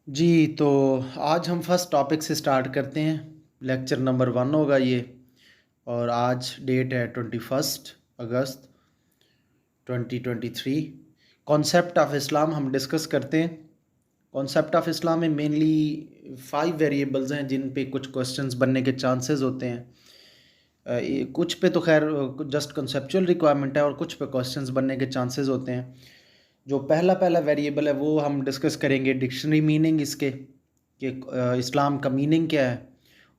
जी, तो आज हम फर्स्ट टॉपिक से स्टार्ट करते हैं। लेक्चर नंबर 1 होगा ये। और आज डेट है 21 अगस्त 2023। कॉन्सेप्ट ऑफ इस्लाम हम डिस्कस करते हैं। कॉन्सेप्ट ऑफ इस्लाम में मेनली 5 वेरिएबल्स हैं जिन पे कुछ क्वेश्चंस बनने के चांसेस होते हैं। कुछ पे तो खैर जस्ट कंसेप्चुअल रिक्वायरमेंट है और कुछ पे क्वेश्चंस बनने के चांसेस होते हैं। जो पहला पहला वेरिएबल है वो हम डिस्कस करेंगे डिक्शनरी मीनिंग इसके कि इस्लाम का मीनिंग क्या है।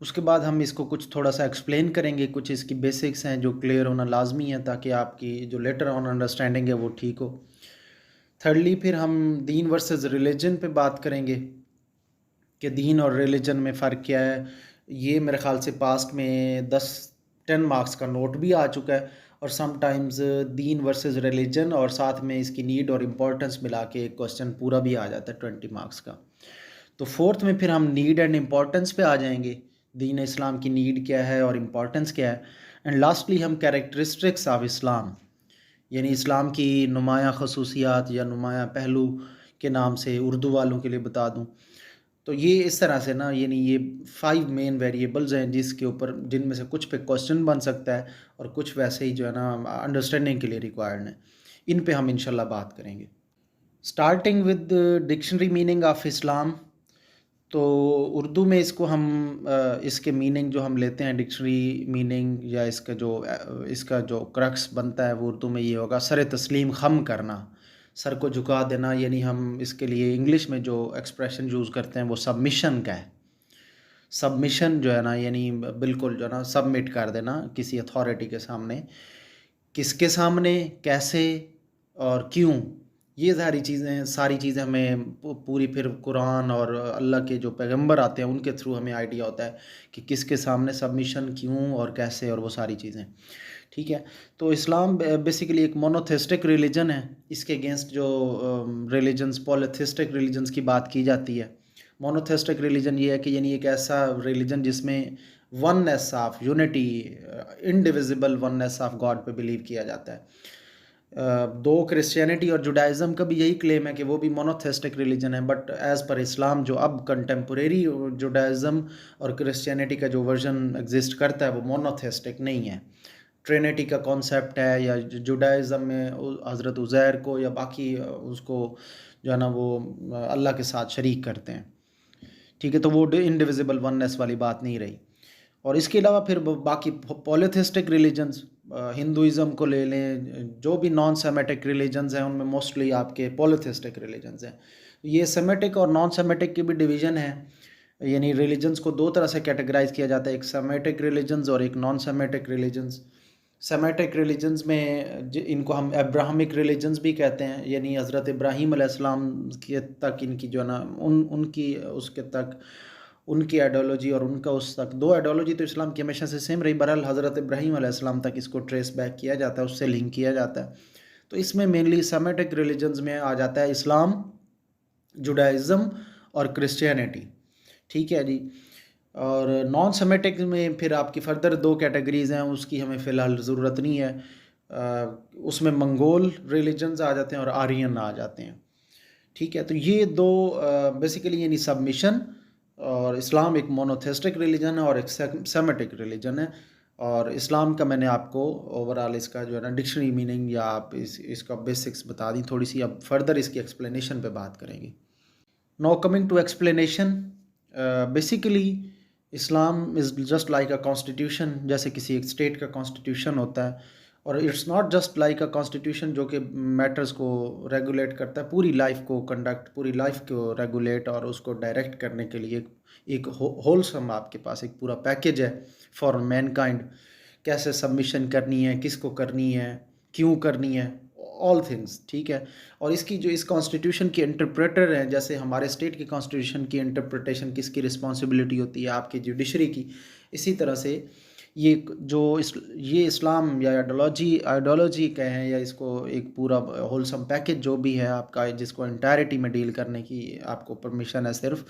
उसके बाद हम इसको कुछ थोड़ा सा एक्सप्लेन करेंगे, कुछ इसकी बेसिक्स हैं जो क्लियर होना लाजमी है ताकि आपकी जो लेटर ऑन अंडरस्टैंडिंग है वो ठीक हो। थर्डली फिर हम दीन वर्सेस रिलीजन पे बात करेंगे कि दीन और रिलीजन में फ़र्क क्या है। ये मेरे ख़्याल से पास्ट में 10 मार्क्स का नोट भी आ चुका है। और समटाइम्स दीन वर्सेस रिलीजन और साथ में इसकी नीड और इम्पोर्टेंस मिला के एक क्वेश्चन पूरा भी आ जाता है 20 मार्क्स का। तो फोर्थ में फिर हम नीड एंड इम्पोर्टेंस पे आ जाएंगे, दीन इस्लाम की नीड क्या है और इम्पोर्टेंस क्या है। एंड लास्टली हम कैरेक्टरिस्टिक्स ऑफ इस्लाम यानी इस्लाम की नुमाया खसूसियात या नुमाया पहलू के नाम से उर्दू वालों के लिए बता दूं। तो ये इस तरह से ना, यानी ये 5 मेन वेरिएबल्स हैं जिसके ऊपर जिनमें से कुछ पे क्वेश्चन बन सकता है और कुछ वैसे ही जो है ना अंडरस्टैंडिंग के लिए रिक्वायर्ड है। इन पे हम इंशाल्लाह बात करेंगे। Starting with dictionary meaning of Islam. तो उर्दू में इसको हम इसके मीनिंग जो हम लेते हैं डिक्शनरी मीनिंग या इसका जो क्रक्स बनता है वो उर्दू में ये होगा सर तस्लीम खम करना, सर को झुका देना। यानी हम इसके लिए इंग्लिश में जो एक्सप्रेशन यूज़ करते हैं वो सबमिशन का है। सबमिशन जो है ना, यानी बिल्कुल जो है ना सबमिट कर देना किसी अथॉरिटी के सामने। किसके सामने, कैसे और क्यों, ये सारी चीज़ें हमें पूरी फिर कुरान और अल्लाह के जो पैगंबर आते हैं उनके थ्रू हमें आइडिया होता है कि किसके सामने सबमिशन, क्यों और कैसे, और वो सारी चीज़ें। ठीक है। तो इस्लाम बेसिकली एक मोनोथेस्टिक रिलीजन है। इसके अगेंस्ट जो रिलीजन्स पॉलीथिस्टिक रिलीजन्स की बात की जाती है। मोनोथेस्टिक रिलीजन ये है कि यानी एक ऐसा रिलीजन जिसमें oneness of unity, indivisible oneness of God पे बिलीव किया जाता है। दो क्रिश्चियनिटी और जुडाइज़म का भी यही क्लेम है कि वो भी मोनोथेस्टिक रिलीजन है, बट एज़ पर इस्लाम जो अब कंटेम्पोरेरी जुडाइज़म और क्रिश्चियनिटी का जो वर्जन एग्जिस्ट करता है वो मोनोथेस्टिक नहीं है। ट्रिनिटी का कॉन्सेप्ट है, या जुडाइज़म में हज़रत उज़ैर को या बाकी उसको जो है ना वो अल्लाह के साथ शरीक करते हैं। ठीक है, तो वो इनडिविजिबल वननेस वाली बात नहीं रही। और इसके अलावा फिर बाकी पॉलीथिस्टिक रिलीजन्स, हिंदुइज़्म को ले लें, जो भी नॉन सेमेटिक रिलीजन्स हैं उनमें मोस्टली आपके पॉलीथिस्टिक रिलीजन्स हैं। ये सेमेटिक और नॉन सेमेटिक की भी डिवीज़न है। यानी रिलीजन्स को दो तरह से कैटेगराइज किया जाता है, एक सेमेटिक रिलीजन्स और एक non Semitic religions. Semitic religions में इनको हम अब्राहमिक रिलीजन्स भी कहते हैं, यानी हज़रत इब्राहीम अलैहिस्सलाम के तक इनकी जो है ना उनकी उसके तक उनकी आइडियोलॉजी और उनका उस तक, दो आइडियोलॉजी तो इस्लाम की हमेशा से सेम रही, बहरहाल हज़रत इब्राहीम अलैहिस्सलाम तक इसको ट्रेस बैक किया जाता है, उससे लिंक किया जाता है। तो इसमें मेनली सेमेटिक रिलीजन्स में आ जाता है इस्लाम, जुडाइज़म और क्रिश्चियनिटी। ठीक है जी। और नॉन सेमेटिक में फिर आपकी फर्दर दो कैटेगरीज़ हैं, उसकी हमें फ़िलहाल ज़रूरत नहीं है। उसमें मंगोल रिलीजन्स आ जाते हैं और आर्यन आ जाते हैं। ठीक है, तो ये दो बेसिकली यानी सबमिशन, और इस्लाम एक मोनोथेस्टिक रिलीजन है और एक सेमेटिक रिलीजन है। और इस्लाम का मैंने आपको ओवरऑल इसका जो है ना डिक्शनरी मीनिंग या आप इसका बेसिक्स बता दी थोड़ी सी। अब फर्दर इसकी एक्सप्लेनेशन पे बात करेंगे। Now coming to explanation, basically Islam is just like a constitution, जैसे किसी एक स्टेट का कॉन्स्टिट्यूशन होता है। और it's not just like a constitution जो कि मैटर्स को रेगुलेट करता है, पूरी लाइफ को कंडक्ट, पूरी लाइफ को रेगुलेट और उसको डायरेक्ट करने के लिए एक होलसम आपके पास एक पूरा पैकेज है फॉर मैनकाइंड। कैसे सबमिशन करनी है, किसको करनी है, क्यों करनी है, ऑल थिंग्स। ठीक है। और इसकी जो इस कॉन्स्टिट्यूशन की इंटरप्रेटर हैं, जैसे हमारे स्टेट की कॉन्स्टिट्यूशन की इंटरप्रिटेशन किसकी रिस्पॉन्सिबिलिटी होती है, आपकी जुडिशरी की। इसी तरह से ये इस्लाम या आइडियोलॉजी कहें या इसको एक पूरा होलसम पैकेज जो भी है आपका, जिसको इंटायरिटी में डील करने की आपको परमिशन है सिर्फ,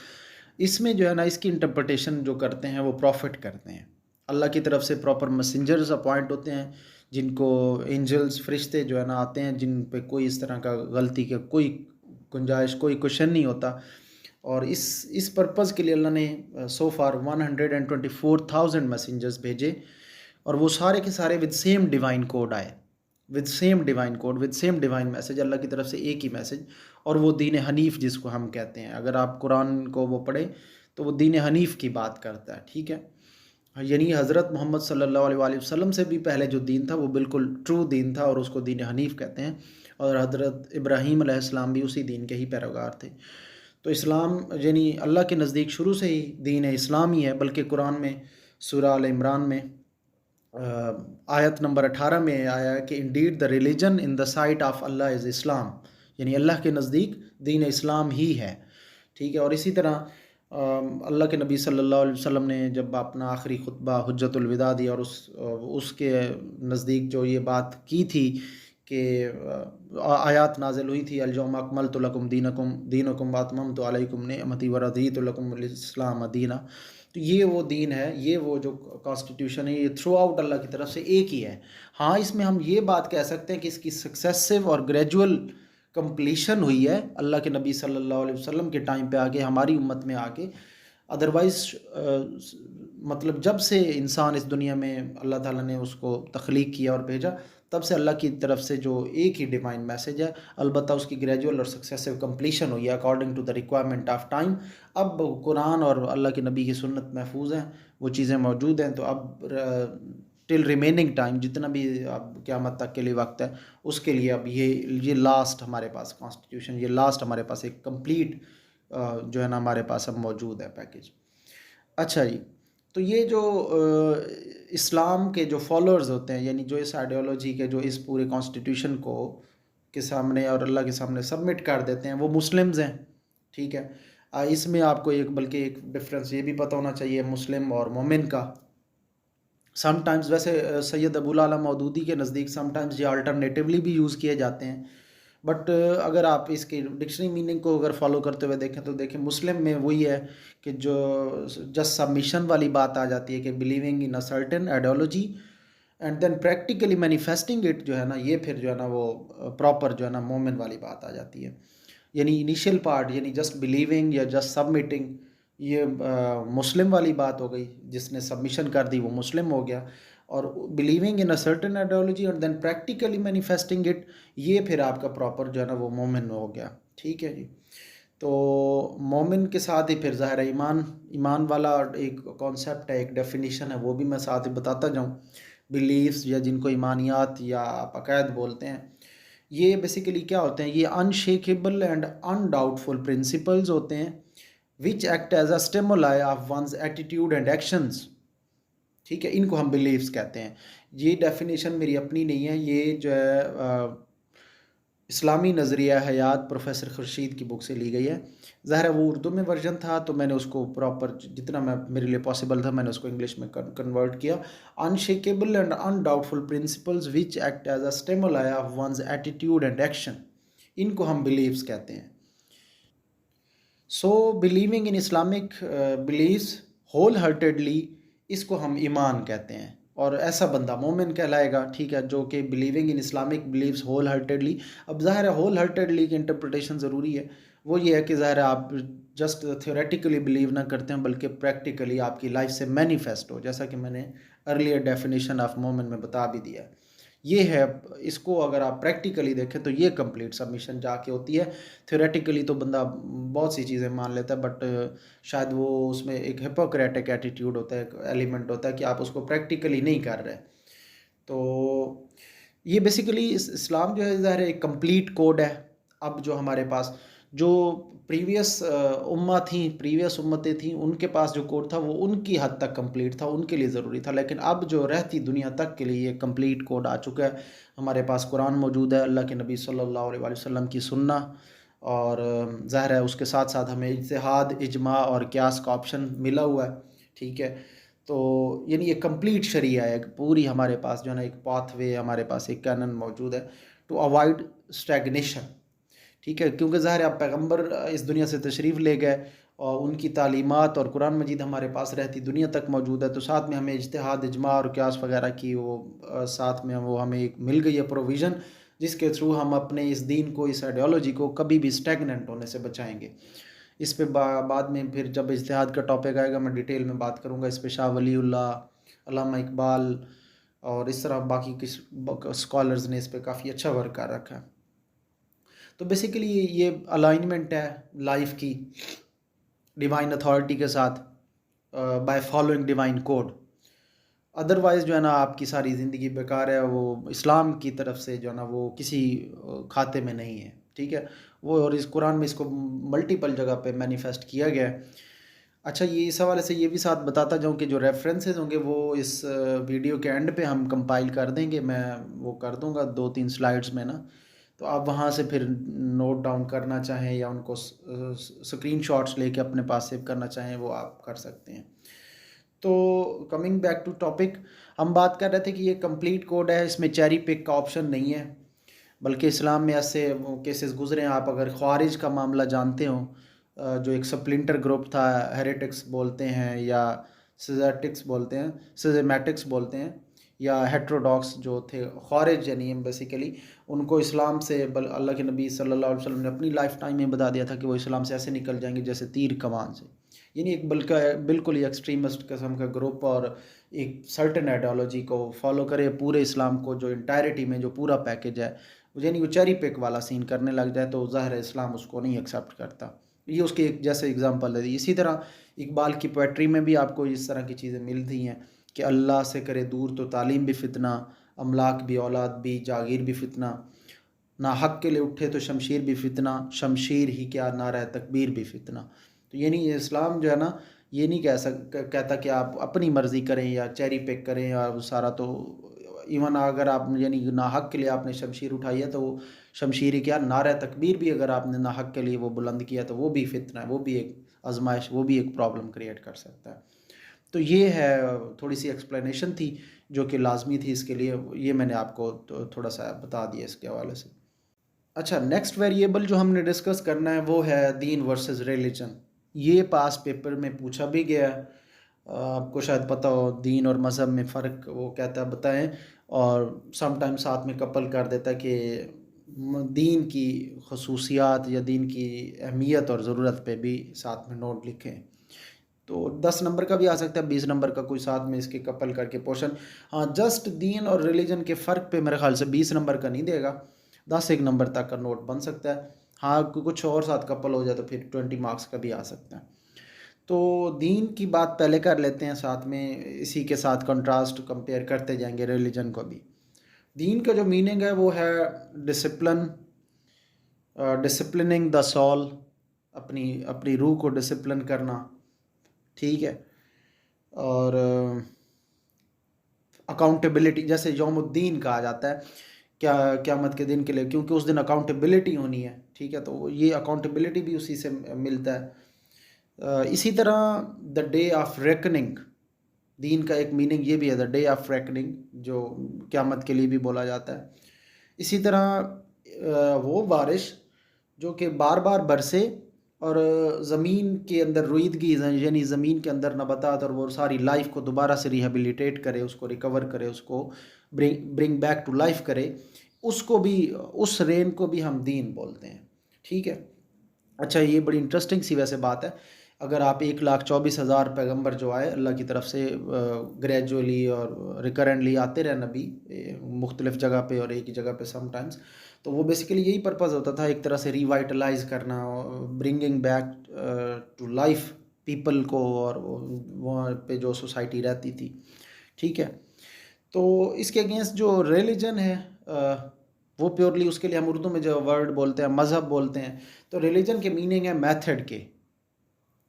इसमें जो है ना इसकी इंटरप्रिटेशन जो करते हैं वो प्रॉफिट करते हैं। अल्लाह की तरफ से प्रॉपर मैसेंजर्स अपॉइंट होते हैं, जिनको एंजल्स फरिश्ते जो है ना आते हैं, जिन पे कोई इस तरह का गलती का कोई गुंजाइश, कोई क्वेश्चन नहीं होता। और इस पर्पज़ के लिए अल्लाह ने सो फार 124,000 मैसेंजर्स भेजे, और वो सारे के सारे विद सेम डिवाइन कोड आए, with same divine code, with same divine message, अल्लाह की तरफ से एक ही मैसेज। और वो दीन हनीफ जिसको हम कहते हैं, अगर आप कुरान को वो पढ़े तो वो दीन हनीफ की बात करता है, ठीक है। यानी हज़रत मोहम्मद सल्लल्लाहु अलैहि वसल्लम से भी पहले जो दीन था वो बिल्कुल ट्रू दीन था, और उसको दीन हनीफ कहते हैं। और हज़रत इब्राहीम अलैहिस्सलाम भी उसी दीन के ही पैरोकार थे। तो इस्लाम यानी अल्लाह के नज़दीक शुरू से ही दीन इस्लाम ही है। बल्कि कुरान में सूरह आल इमरान में आयत नंबर 18 में आया है कि indeed the religion in the sight of Allah is Islam, यानी अल्लाह के नज़दीक दीन इस्लाम ही है, ठीक है। और इसी तरह अल्लाह के नबी सल्लल्लाहु अलैहि वसल्लम ने जब अपना आखिरी खुतबा हुज्जतुल विदा दिया, और उसके नज़दीक जो ये बात की थी कि आयात नाज़िल हुई थी, अल-यौमा अकमलतु लकुम दीनकुम व अतममतु अलैकुम निअमती व रदीतु लकुमुल इस्लाम दीना। तो ये वो दीन है, ये वो जो कॉन्स्टिट्यूशन है, ये थ्रू आउट अल्लाह की तरफ से एक ही है। हाँ, इसमें हम ये बात कह सकते हैं कि इसकी सक्सेसिव और ग्रेजुअल कंप्लीशन हुई है अल्लाह के नबी सल्लल्लाहु अलैहि वसल्लम के टाइम पे आके, हमारी उम्मत में आके। अदरवाइज़ मतलब जब से इंसान इस दुनिया में अल्लाह ताला ने उसको तख्लीक किया और भेजा, तब से अल्लाह की तरफ से जो एक ही डिवाइन मैसेज है, अलबत्ता उसकी ग्रेजुअल और सक्सेसिव कंप्लीशन हुई है according to the requirement of time. अब कुरान और अल्लाह के नबी की सुन्नत महफूज हैं, वो चीज़ें मौजूद हैं। तो अब टिल रिमेनिंग टाइम, जितना भी अब क़यामत तक के लिए वक्त है, उसके लिए अब ये लास्ट हमारे पास कॉन्स्टिट्यूशन, ये लास्ट हमारे पास एक कंप्लीट जो है ना हमारे पास अब मौजूद है पैकेज। अच्छा जी, तो ये जो इस्लाम के जो फॉलोअर्स होते हैं, यानी जो इस आइडियोलॉजी के, जो इस पूरे कॉन्स्टिट्यूशन को के सामने और अल्लाह के सामने सबमिट कर देते हैं, वो मुस्लिम्स हैं, ठीक है। इसमें आपको बल्कि एक डिफरेंस ये भी पता होना चाहिए मुस्लिम और मोमिन का। समटाइम्स वैसे सैयद अबुल आला मौदूदी के नज़दीक समटाइम्स ये अल्टरनेटिवली भी यूज़ किए जाते हैं, बट अगर आप इसकी डिक्शनरी मीनिंग को अगर फॉलो करते हुए देखें तो देखें मुस्लिम में वही है कि जो जस्ट सबमिशन वाली बात आ जाती है कि believing in a certain ideology and then practically manifesting it, जो है ना ये फिर जो है ना वो प्रॉपर जो है ना मोमिन वाली बात आ जाती है। यानी इनिशियल पार्ट यानी जस्ट बिलीविंग या जस्ट सबमिटिंग, ये मुस्लिम वाली बात हो गई, जिसने सबमिशन कर दी वो मुस्लिम हो गया। और believing in a certain ideology और देन प्रैक्टिकली मैनिफेस्टिंग इट, ये फिर आपका प्रॉपर जो है ना वो मोमिन हो गया, ठीक है जी। तो मोमिन के साथ ही फिर ज़ाहिर है ईमान वाला एक कॉन्सेप्ट है, एक डेफिनेशन है, वो भी मैं साथ ही बताता जाऊँ। बिलीव्स या जिनको ईमानियात या आप अकायद बोलते हैं, ये बेसिकली क्या होते हैं, ये अनशेकेबल एंड अनडाउटफुल प्रिंसिपल्स होते हैं which act as a stimuli of one's attitude and actions, ठीक है। इनको हम बिलीव्स कहते हैं। ये डेफिनेशन मेरी अपनी नहीं है, ये जो है इस्लामी नज़रिया हयात प्रोफेसर खुर्शीद की बुक से ली गई है। ज़ाहिर है वो उर्दू में वर्जन था, तो मैंने उसको प्रॉपर जितना मेरे लिए पॉसिबल था मैंने उसको इंग्लिश में कन्वर्ट किया। Unshakeable and undoubtful principles which act as a stimuli of one's attitude and action, इनको हम बिलीव्स कहते हैं। So believing in Islamic beliefs wholeheartedly, इसको हम ईमान कहते हैं। और ऐसा बंदा मोमिन कहलाएगा, ठीक है, जो कि believing in Islamic beliefs wholeheartedly. अब ज़ाहिर है होल हार्टेडली की इंटरप्रिटेशन ज़रूरी है। वो ये है कि ज़ाहिर है आप जस्ट थ्योरेटिकली बिलीव ना करते हैं, बल्कि प्रैक्टिकली आपकी लाइफ से मैनिफेस्ट हो, जैसा कि मैंने अर्लियर डेफिनेशन ऑफ मोमिन में बता भी दिया है। ये है, इसको अगर आप प्रैक्टिकली देखें तो ये कंप्लीट सबमिशन जाके होती है। थ्योरेटिकली तो बंदा बहुत सी चीज़ें मान लेता है, बट शायद वो उसमें एक हिपोक्रेटिक एटीट्यूड होता है, एक एलिमेंट होता है कि आप उसको प्रैक्टिकली नहीं कर रहे। तो ये बेसिकली इस्लाम जो है ज़ाहिर है एक कंप्लीट कोड है। अब जो हमारे पास जो प्रीवियस उम्मा थी, प्रीवियस उम्मतें थीं, उनके पास जो कोड था वो उनकी हद तक कंप्लीट था, उनके लिए ज़रूरी था। लेकिन अब जो रहती दुनिया तक के लिए ये कंप्लीट कोड आ चुका है। हमारे पास कुरान मौजूद है, अल्लाह के नबी सल्लल्लाहु अलैहि वसल्लम की सुन्ना, और ज़ाहिर है उसके साथ साथ हमें इज्तिहाद, इजमा और क़यास का ऑप्शन मिला हुआ है, ठीक है। तो यानी ये कंप्लीट शरिया है, पूरी हमारे पास जो है ना एक पाथवे, हमारे पास एक कैनन मौजूद है टू अवॉइड स्टैग्नेशन, ठीक है। क्योंकि ज़ाहिर है आप पैगम्बर इस दुनिया से तशरीफ़ ले गए और उनकी तालीमात और कुरान मजीद हमारे पास रहती दुनिया तक मौजूद है, तो साथ में हमें इज्तिहाद, इजमा और क़यास वगैरह की वो साथ में वो हमें एक मिल गई है प्रोविज़न, जिसके थ्रू हम अपने इस दीन को, इस आइडियोलॉजी को कभी भी स्टैगनेंट होने से बचाएंगे। इस पे बाद में फिर जब इज्तिहाद का टॉपिक आएगा मैं डिटेल में बात करूँगा इस पे। शाह वलीउल्लाह, अल्लामा इकबाल और इस तरह बाकी किस स्कॉलर्स ने इस पे काफ़ी अच्छा वर्क कर रखा है। तो बेसिकली ये अलाइनमेंट है लाइफ की डिवाइन अथॉरिटी के साथ by following divine code. Otherwise जो है ना आपकी सारी ज़िंदगी बेकार है, वो इस्लाम की तरफ से जो है ना वो किसी खाते में नहीं है, ठीक है। वो और इस कुरान में इसको मल्टीपल जगह पे मैनिफेस्ट किया गया है। अच्छा, ये इस हवाले से ये भी साथ बताता जाऊँ कि जो रेफरेंसेस होंगे वो इस वीडियो के एंड पे हम कंपाइल कर देंगे, मैं वो कर दूंगा 2-3 स्लाइड्स में ना, तो आप वहाँ से फिर नोट डाउन करना चाहें या उनको स्क्रीनशॉट्स लेके अपने पास सेव करना चाहें वो आप कर सकते हैं। तो कमिंग बैक टू टॉपिक, हम बात कर रहे थे कि ये कंप्लीट कोड है, इसमें चेरी पिक का ऑप्शन नहीं है, बल्कि इस्लाम में ऐसे केसेस गुजरे हैं। आप अगर ख्वारिज का मामला जानते हो, जो एक स्प्लिंटर ग्रुप था, हेरेटिक्स बोलते हैं या सिजेटिक्स बोलते हैं, सिजेमैटिक्स बोलते हैं, या हेट्रोडॉक्स जो थे ख्वारिज, यानी बेसिकली उनको इस्लाम से अल्लाह के नबी सल्लल्लाहु अलैहि वसल्लम ने अपनी लाइफ टाइम में बता दिया था कि वो इस्लाम से ऐसे निकल जाएंगे जैसे तीर कमान से। यानी एक बिल्कुल ही एक्सट्रीमिस्ट किस्म का ग्रुप और एक सर्टेन आइडियोलॉजी को फॉलो करे, पूरे इस्लाम को जो इंटायरिटी में जो पूरा पैकेज है, यानी वो चेरी पिक वाला सीन करने लग जाए तो ज़ाहिर है इस्लाम उसको नहीं एक्सेप्ट करता। ये उसकी एक जैसे एग्जांपल है। इसी तरह इकबाल की पोएट्री में भी आपको इस तरह की चीज़ें मिलती हैं कि अल्लाह से करे दूर तो तालीम भी फितना, अमलाक भी औलाद भी जागीर भी फितना, ना हक के लिए उठे तो शमशीर भी फितना, शमशीर ही क्या नारा तकबीर भी फितना। तो ये नहीं, इस्लाम जो है ना ये नहीं कहता कि आप अपनी मर्ज़ी करें या चेरी पिक करें या वो सारा। तो इवन अगर आप यानी ना हक के लिए आपने शमशीर उठाई है तो वो शमशीर ही क्या नारा तकबीर भी अगर आपने ना हक के लिए वो बुलंद किया तो वो भी फितना है, वो भी एक आजमाइश, वो भी एक प्रॉब्लम क्रिएट कर सकता है। तो ये है थोड़ी सी एक्सप्लेनेशन थी जो कि लाजमी थी इसके लिए, ये मैंने आपको थोड़ा सा बता दिया इसके हवाले से। अच्छा, नेक्स्ट वेरिएबल जो हमने डिस्कस करना है वो है दीन वर्सेस रिलीजन। ये पास पेपर में पूछा भी गया है, आपको शायद पता हो दीन और मज़हब में फ़र्क वो कहता है बताएं, और समटाइम साथ में कपल कर देता है कि दीन की खसूसियात या दीन की अहमियत और ज़रूरत पे भी साथ में नोट लिखें। तो 10 नंबर का भी आ सकता है, 20 नंबर का, कोई साथ में इसके कपल करके पोर्शन। हाँ, जस्ट दीन और रिलीजन के फ़र्क पे मेरे ख्याल से 20 नंबर का नहीं देगा, 10 नंबर तक का नोट बन सकता है। हाँ, कुछ और साथ कपल हो जाए तो फिर 20 मार्क्स का भी आ सकता है। तो दीन की बात पहले कर लेते हैं, साथ में इसी के साथ कंट्रास्ट कंपेयर करते जाएंगे रिलीजन को भी। दीन का जो मीनिंग है वो है डिसिप्लिन, डिसिप्लिनिंग द सोल, अपनी अपनी रूह को डिसिप्लिन करना, ठीक है। और अकाउंटेबिलिटी, जैसे यौमुद्दीन कहा जाता है क्या क़यामत के दिन के लिए, क्योंकि उस दिन अकाउंटेबिलिटी होनी है, ठीक है। तो ये अकाउंटेबिलिटी भी उसी से मिलता है। इसी तरह द डे ऑफ रेकनिंग, दीन का एक मीनिंग ये भी है, द डे ऑफ रेकनिंग, जो क़यामत के लिए भी बोला जाता है। इसी तरह वो बारिश जो कि बार बार बरसे और ज़मीन के अंदर रोईदगी, यानी ज़मीन के अंदर नबातात और वो सारी लाइफ को दोबारा से रिहेबिलिटेट करे, उसको रिकवर करे, उसको ब्रिंग बैक टू लाइफ करे, उसको भी, उस रेन को भी हम दीन बोलते हैं, ठीक है। अच्छा, ये बड़ी इंटरेस्टिंग सी वैसे बात है। अगर आप 1,24,000 पैगंबर जो आए अल्लाह की तरफ से ग्रेजुअली और रिकरेंटली आते रहे नबी मुख्तलिफ जगह पे और एक ही जगह पे समटाइम्स, तो वो बेसिकली यही पर्पज़ होता था, एक तरह से रिवाइटलाइज करना, bringing back to life people को, और वहाँ पे जो सोसाइटी रहती थी, ठीक है। तो इसके अगेंस्ट जो रिलीजन है वो प्योरली, उसके लिए हम उर्दू में जो वर्ड बोलते हैं मज़हब बोलते हैं, तो रिलीजन के मीनिंग है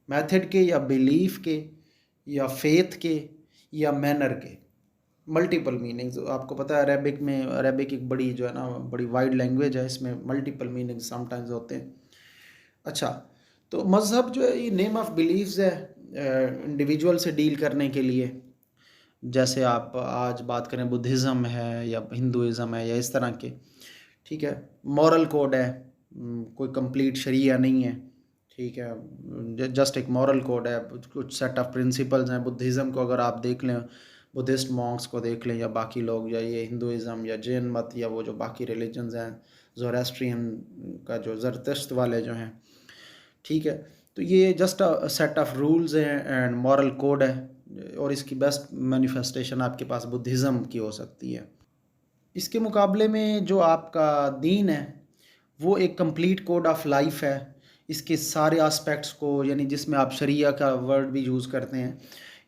मेथड के या बिलीफ के या फेथ के या मैनर के, मल्टीपल मीनिंग्स। आपको पता है अरेबिक में, अरेबिक एक बड़ी जो है ना बड़ी वाइड लैंग्वेज है, इसमें मल्टीपल मीनिंग्स समटाइम्स होते हैं। अच्छा, तो मज़हब जो है ये नेम ऑफ बिलीव्स है इंडिविजुअल से डील करने के लिए। जैसे आप आज बात करें बुद्धिज़्म है या हिंदुइज़्म है या इस तरह के, ठीक है। मॉरल कोड है, कोई कंप्लीट शरिया नहीं है, ठीक है, जस्ट एक मॉरल कोड है, कुछ सेट ऑफ प्रिंसिपल्स हैं। बुद्धिज़्म को अगर आप देख लें, बुद्धिस्ट मॉन्क्स को देख लें या बाकी लोग, या ये हिंदुइज़्म या जैन मत या वो जो बाकी रिलीजन्स हैं, ज़ोरास्ट्रियन का जो ज़रतश्त वाले जो हैं, ठीक है। तो ये just a set of rules हैं एंड मॉरल कोड है, और इसकी बेस्ट मैनिफेस्टेशन आपके पास बुद्धिज़्म की हो सकती है। इसके मुकाबले में जो आपका दीन है वो एक कंप्लीट कोड ऑफ लाइफ है। इसके सारे एस्पेक्ट्स को, यानी जिसमें आप शरिया का वर्ड भी यूज़ करते हैं,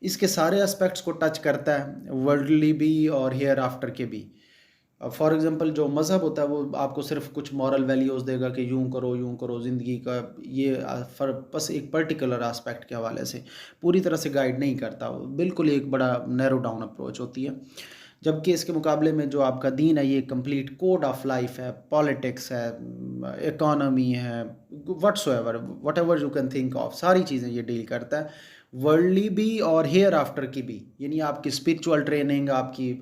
इसके सारे एस्पेक्ट्स को टच करता है, वर्ल्डली भी और हेयर आफ्टर के भी। फॉर एग्ज़ाम्पल जो मज़हब होता है वो आपको सिर्फ कुछ मॉरल वैल्यूज़ देगा कि यूँ करो ज़िंदगी का, ये बस एक पर्टिकुलर एस्पेक्ट के हवाले से पूरी तरह से गाइड नहीं करता, वो बिल्कुल एक बड़ा नैरो डाउन अप्रोच होती है। जबकि इसके मुकाबले में जो आपका दीन है ये कंप्लीट कोड ऑफ लाइफ है, पॉलिटिक्स है, इकोनॉमी है, what ever you can think of, सारी चीज़ें ये डील करता है, वर्ल्डली भी और हेयर आफ्टर की भी। यानी आपकी स्पिरिचुअल ट्रेनिंग, आपकी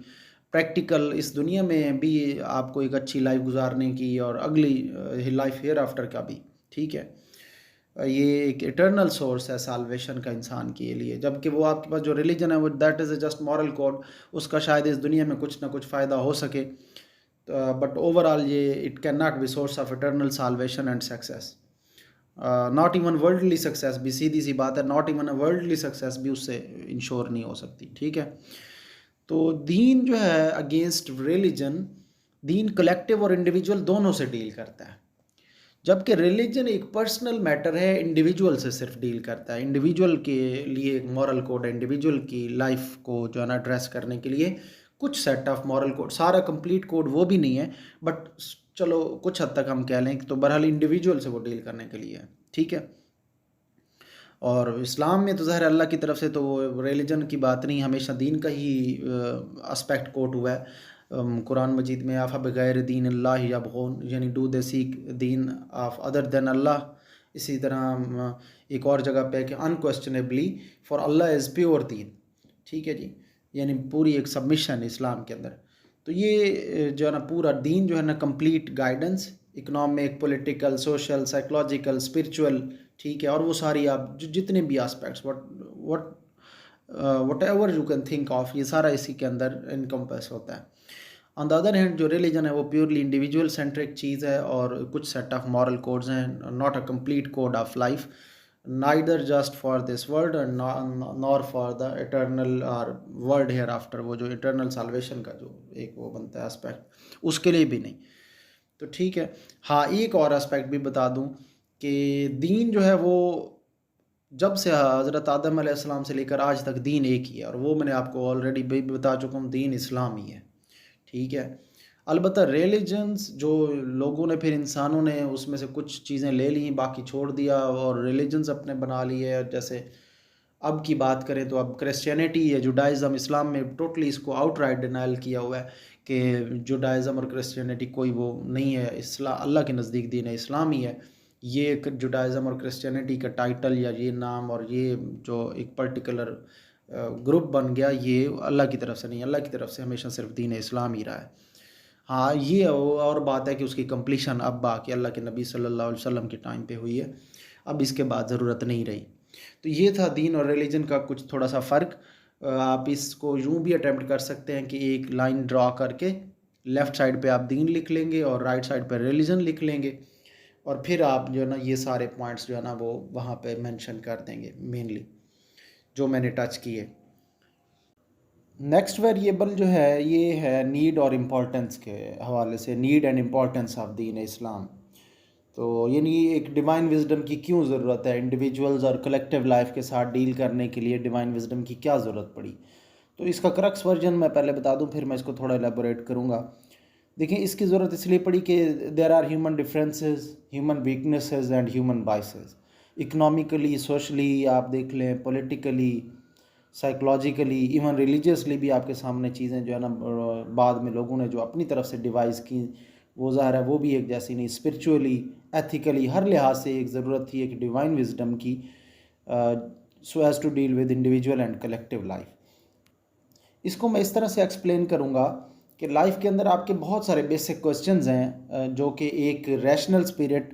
प्रैक्टिकल इस दुनिया में भी आपको एक अच्छी लाइफ गुजारने की, और अगली लाइफ हेयर आफ्टर का भी, ठीक है। ये एक इटर्नल सोर्स है साल्वेशन का इंसान के लिए। जबकि वो आपके पास जो रिलीजन है वो that is just moral code, उसका शायद इस दुनिया में कुछ ना कुछ फ़ायदा हो सके, बट ओवरऑल ये it can not be source of eternal salvation and success. Not even worldly success भी, सीधी सी बात है, not even a worldly success भी उससे इंश्योर नहीं हो सकती, ठीक है। तो दीन जो है अगेंस्ट रिलीजन, दीन कलेक्टिव और इंडिविजुअल दोनों से डील करता है, जबकि रिलीजन एक पर्सनल मैटर है, इंडिविजुअल से सिर्फ डील करता है। इंडिविजुअल के लिए एक मॉरल कोड है, इंडिविजुअल की लाइफ को जो है ना एड्रेस करने के लिए कुछ सेट ऑफ मॉरल कोड, सारा कंप्लीट कोड वो भी नहीं है, बट चलो कुछ हद तक हम कह लें, तो बहरहाल इंडिविजुअल से वो डील करने के लिए है, ठीक है। और इस्लाम में तो ज़ाहिर अल्लाह की तरफ से तो रिलीजन की बात नहीं, हमेशा दीन का ही एस्पेक्ट कोट हुआ है। कुरान मजीद में आफ़ा बगैर दीन अल्लाह यबगून, यानी do they seek Deen of other than अल्लाह। इसी तरह एक और जगह पे कि unquestionably for Allah is pure दीन, ठीक है जी, यानी पूरी एक सबमिशन इस्लाम के अंदर। तो ये जो है ना पूरा दीन जो है ना complete guidance, economic, political, social, psychological, spiritual, ठीक है, और वो सारी आप जितने भी aspects what ever you can think of, ये सारा इसी के अंदर इनकम्पस होता है। ऑन द अदर हैंड जो रिलीजन है वो प्योरली इंडिविजुअल सेंट्रिक चीज़ है, और कुछ सेट ऑफ मॉरल कोड्स हैं, not a complete code of life, neither just for this world and nor for the eternal और वर्ल्ड हेयर आफ्टर, वो जो इटर्नल साल्वेशन का जो एक वो बनता है एस्पेक्ट, उसके लिए भी नहीं। तो ठीक है। हाँ, एक और एस्पेक्ट भी बता दूं कि दीन जो है वो जब से हज़रत आदम अलैहिस्सलाम से लेकर आज तक दीन एक ही है, और वो मैंने आपको ऑलरेडी भी बता चुका हूँ, दीन इस्लाम ही है, ठीक है। अलबत्ता रिलीजन्स जो लोगों ने, फिर इंसानों ने उसमें से कुछ चीज़ें ले ली, बाकी छोड़ दिया और रिलीजन्स अपने बना लिए। जैसे अब की बात करें तो अब क्रिश्चियनिटी या जुडाइज़म, इस्लाम में टोटली इसको आउटराइट डिनाइल किया हुआ है कि जुडाइज़म और क्रिश्चियनिटी कोई वो नहीं है, अल्लाह के नज़दीक दीन इस्लाम ही है। ये एक जुडाइज़म और क्रिश्चियनिटी का टाइटल या ये नाम और ये जो एक पर्टिकुलर ग्रुप बन गया, ये अल्लाह की तरफ से नहीं, अल्लाह की तरफ से हमेशा सिर्फ दीन इस्लाम ही रहा है। हाँ, ये और बात है कि उसकी कंप्लीशन अब आके अल्लाह के नबी सल्लल्लाहु अलैहि वसल्लम के टाइम पे हुई है, अब इसके बाद ज़रूरत नहीं रही। तो ये था दीन और रिलीजन का कुछ थोड़ा सा फ़र्क। आप इसको यूँ भी अटेम्प्ट कर सकते हैं कि एक लाइन ड्रा करके लेफ़्ट साइड पे आप दीन लिख लेंगे और राइट साइड पे रिलीजन लिख लेंगे, और फिर आप जो है ना ये सारे पॉइंट्स जो है ना वो वहाँ पे मेंशन कर देंगे मेनली जो मैंने टच किए। नेक्स्ट वेरिएबल जो है ये है नीड और इम्पोर्टेंस के हवाले से, नीड एंड इम्पोर्टेंस ऑफ दीन इस्लाम। तो यानी एक डिवाइन विजडम की क्यों ज़रूरत है, इंडिविजुअल्स और कलेक्टिव लाइफ के साथ डील करने के लिए डिवाइन विजडम की क्या ज़रूरत पड़ी। तो इसका क्रक्स वर्जन मैं पहले बता दूं, फिर मैं इसको थोड़ा एलेबोरेट करूंगा। देखिए, इसकी ज़रूरत इसलिए पड़ी कि there are human differences, human weaknesses and human biases. Economically, socially आप देख लें, पॉलिटिकली, साइकोलॉजिकली, इवन रिलीजियसली भी आपके सामने चीज़ें जो है ना बाद में लोगों ने जो अपनी तरफ से डिवाइस की, वो ज़ाहिर है वो भी एक जैसी नहीं। स्पिरिचुअली, एथिकली, हर लिहाज से एक ज़रूरत थी एक डिवाइन विजडम की, so as to deal with individual and collective life. इसको मैं इस तरह से एक्सप्लेन करूँगा कि लाइफ के अंदर आपके बहुत सारे बेसिक क्वेश्चंस हैं जो कि एक रैशनल स्पिरिट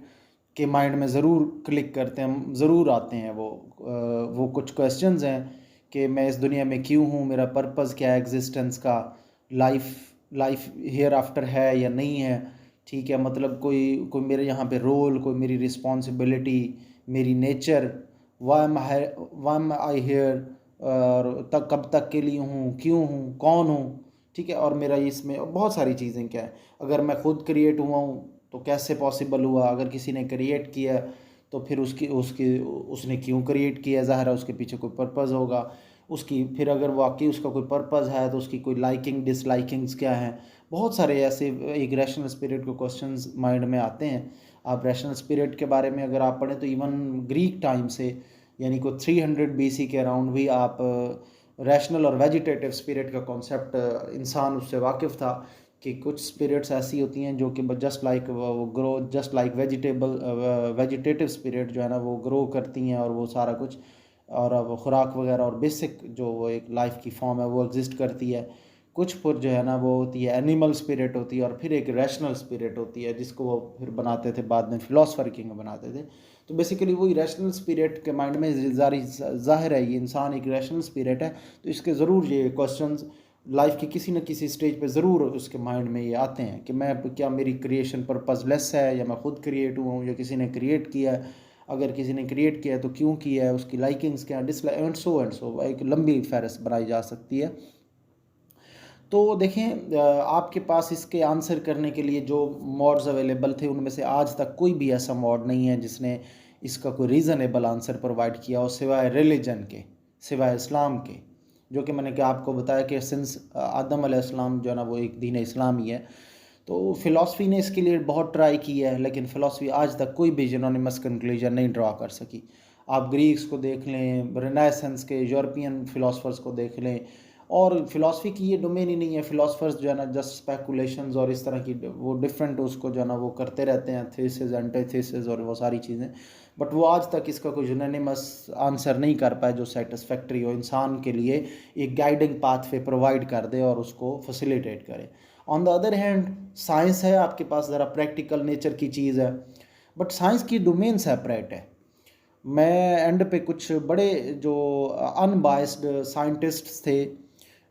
के माइंड में ज़रूर क्लिक करते हैं, ज़रूर आते हैं। वो कुछ क्वेश्चंस हैं कि मैं इस दुनिया में क्यों हूँ, मेरा पर्पज़ क्या है एग्जिस्टेंस का, लाइफ हेयर आफ्टर है या नहीं है, ठीक है। मतलब कोई मेरे यहाँ पे रोल, कोई मेरी रिस्पॉन्सिबिलिटी, मेरी नेचर, वाई एम आई हेयर, और तक कब तक के लिए हूँ, क्यों हूँ, कौन हूँ, ठीक है। और मेरा इसमें बहुत सारी चीज़ें क्या है, अगर मैं खुद क्रिएट हुआ हूँ तो कैसे पॉसिबल हुआ, अगर किसी ने क्रिएट किया तो फिर उसकी उसकी उसने क्यों क्रिएट किया, ज़ाहिर है उसके पीछे कोई पर्पज़ होगा उसकी। फिर अगर वाकई उसका कोई पर्पज़ है तो उसकी कोई लाइकिंग डिसलाइकिंग्स क्या हैं। बहुत सारे ऐसे एक रैशनल स्पिरिट के क्वेश्चंस माइंड में आते हैं। आप रैशनल स्पिरिट के बारे में अगर आप पढ़ें तो इवन ग्रीक टाइम से, यानी को 300 BC के अराउंड भी आप रैशनल और वेजिटेटिव स्पिरिट का कॉन्सेप्ट इंसान उससे वाकिफ़ था कि कुछ स्पिरिट्स ऐसी होती हैं जो कि जस्ट लाइक वो grow, just like vegetative spirit जो है ना वो ग्रो करती हैं और वो सारा कुछ, और अब खुराक वगैरह और बेसिक जो वो एक लाइफ की फॉर्म है वो एग्जिस्ट करती है। कुछ फिर जो है ना वो होती है एनिमल स्पिरिट होती है, और फिर एक रैशनल स्पिरिट होती है जिसको वो फिर बनाते थे बाद में फिलोसफर किंग बनाते थे। तो बेसिकली वही रैशनल स्पिरिट के माइंड में ज़ाहिर है ये इंसान एक रैशनल स्पिरिट है, तो इसके ज़रूर ये क्वेश्चंस लाइफ की किसी न किसी स्टेज पे ज़रूर उसके माइंड में ये आते हैं कि मैं क्या, मेरी क्रिएशन पर्पसलेस है, या मैं खुद क्रिएट हुआ हूँ, या किसी ने क्रिएट किया है, अगर किसी ने क्रिएट किया है तो क्यों किया है, उसकी लाइकिंग्स क्या, डिसलाइक, एंड सो एक लंबी फहरिस्त बनाई जा सकती है। तो देखें, आपके पास इसके आंसर करने के लिए जो मॉड्स अवेलेबल थे उनमें से आज तक कोई भी ऐसा मॉड नहीं है जिसने इसका कोई रीज़नेबल आंसर प्रोवाइड किया हो, सिवाय रिलीजन के, सिवाय इस्लाम के, जो कि मैंने क्या आपको बताया कि सिंस आदम अलैहिस्सलाम जो है ना वो एक दीन इस्लाम ही है। तो फ़िलासफ़ी ने इसके लिए बहुत ट्राई किया है, लेकिन फ़िलासफ़ी आज तक कोई भी यूनानिमस कंक्लूजन नहीं ड्रा कर सकी। आप ग्रीक्स को देख लें, रेनेसेंस के यूरोपियन फ़िलासफ़र्स को देख लें, और फ़िलासफ़ी की ये डोमेन ही नहीं है। फ़िलासफ़र्स जो है ना जस्ट स्पेकुलेशंस और इस तरह की वो डिफरेंट उसको जो है ना वो करते रहते हैं, थीसिस, एंटीथीसिस और वो सारी चीज़ें, बट वो आज तक इसका कोई यूनानिमस आंसर नहीं कर पाए जो सेटिस्फैक्ट्री हो, इंसान के लिए एक गाइडिंग पाथ वे प्रोवाइड कर दे और उसको फैसिलिटेट करे। On the other hand science है आपके पास, ज़रा प्रैक्टिकल नेचर की चीज़ है, बट साइंस की डोमेन सेपरेट है। मैं एंड पे कुछ बड़े जो अनबायस्ड साइंटिस्ट्स थे,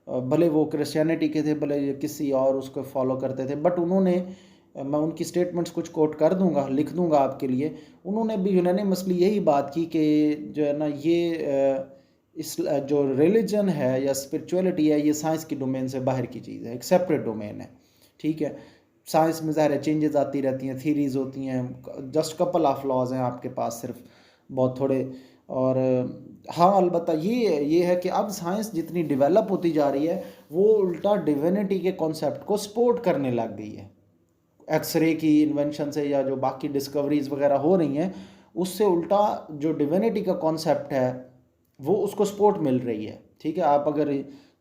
भले वो क्रिश्चियनिटी के थे, भले किसी और उसको फॉलो करते थे, बट उन्होंने, मैं उनकी स्टेटमेंट्स कुछ कोट कर दूंगा, लिख दूंगा आपके लिए, उन्होंने भी यूनानिमसली यही बात की कि जो है ना ये इस जो रिलीजन है या स्पिरिचुअलिटी है ये साइंस की डोमेन से बाहर की चीज़ है, एक सेपरेट डोमेन है, ठीक है। साइंस में ज़ाहिर चेंजेस आती रहती हैं, थीरीज होती हैं, जस्ट कपल ऑफ लॉज हैं आपके पास सिर्फ, बहुत थोड़े। और हाँ, अलबत्ता ये है कि अब साइंस जितनी डेवलप होती जा रही है वो उल्टा डिविनिटी के कॉन्सेप्ट को सपोर्ट करने लग गई है। एक्सरे की इन्वेंशन से या जो बाकी डिस्कवरीज वगैरह हो रही हैं उससे उल्टा जो डिविनिटी का कॉन्सेप्ट है वो उसको सपोर्ट मिल रही है, ठीक है। आप अगर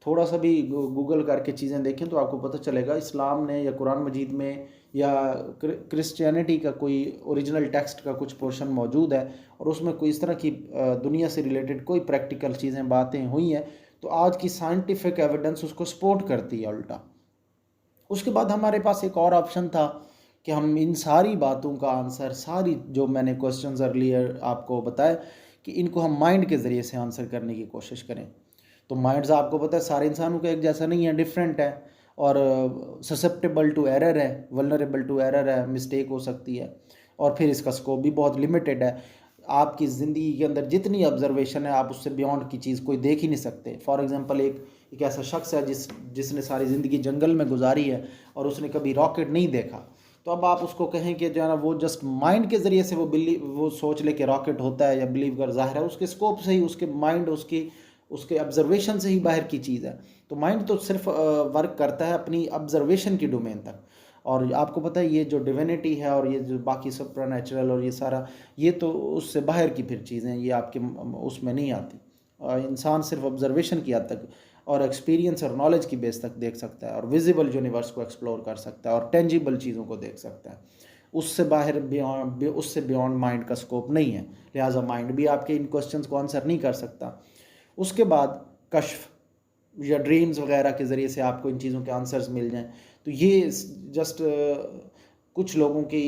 थोड़ा सा भी गूगल करके चीज़ें देखें तो आपको पता चलेगा इस्लाम ने या कुरान मजीद में या क्रिश्चियनिटी का कोई ओरिजिनल टेक्स्ट का कुछ पोर्शन मौजूद है और उसमें कोई इस तरह की दुनिया से रिलेटेड कोई प्रैक्टिकल चीज़ें बातें हुई हैं तो आज की साइंटिफिक एविडेंस उसको सपोर्ट करती है उल्टा। उसके बाद हमारे पास एक और ऑप्शन था कि हम इन सारी बातों का आंसर, सारी जो मैंने क्वेश्चंस अर्लियर आपको बताए कि इनको हम माइंड के ज़रिए से आंसर करने की कोशिश करें। तो माइंड्स आपको पता है सारे इंसानों का एक जैसा नहीं है, डिफरेंट है, और ससेप्टेबल टू एरर है, वल्नरेबल टू एरर है, मिस्टेक हो सकती है, और फिर इसका स्कोप भी बहुत लिमिटेड है। आपकी ज़िंदगी के अंदर जितनी ऑब्जर्वेशन है आप उससे बियॉन्ड की चीज़ कोई देख ही नहीं सकते। फॉर एग्जांपल एक ऐसा शख्स है जिसने सारी ज़िंदगी जंगल में गुजारी है और उसने कभी रॉकेट नहीं देखा, तो अब आप उसको कहें कि जो है ना वो जस्ट माइंड के ज़रिए से वो सोच ले कि रॉकेट होता है या बिलीव कर, ज़ाहिर है उसके स्कोप से ही, उसके माइंड, उसके ऑब्जर्वेशन से ही बाहर की चीज़ है। तो माइंड तो सिर्फ वर्क करता है अपनी ऑब्जर्वेशन की डोमेन तक, और आपको पता है ये जो डिविनिटी है और ये जो बाकी सुपरनैचुरल और ये सारा, ये तो उससे बाहर की फिर चीज़ें, ये आपके उसमें नहीं आती। इंसान सिर्फ ऑब्जर्वेशन की हद तक और एक्सपीरियंस और नॉलेज की बेस तक देख सकता है और विजिबल यूनिवर्स को एक्सप्लोर कर सकता है और टेंजिबल चीज़ों को देख सकता है। उससे बाहर उससे बियॉन्ड माइंड का स्कोप नहीं है, लिहाजा माइंड भी आपके इन क्वेश्चंस को आंसर नहीं कर सकता। उसके बाद कश्फ या ड्रीम्स वगैरह के ज़रिए से आपको इन चीज़ों के आंसर्स मिल जाएं, तो ये जस्ट कुछ लोगों की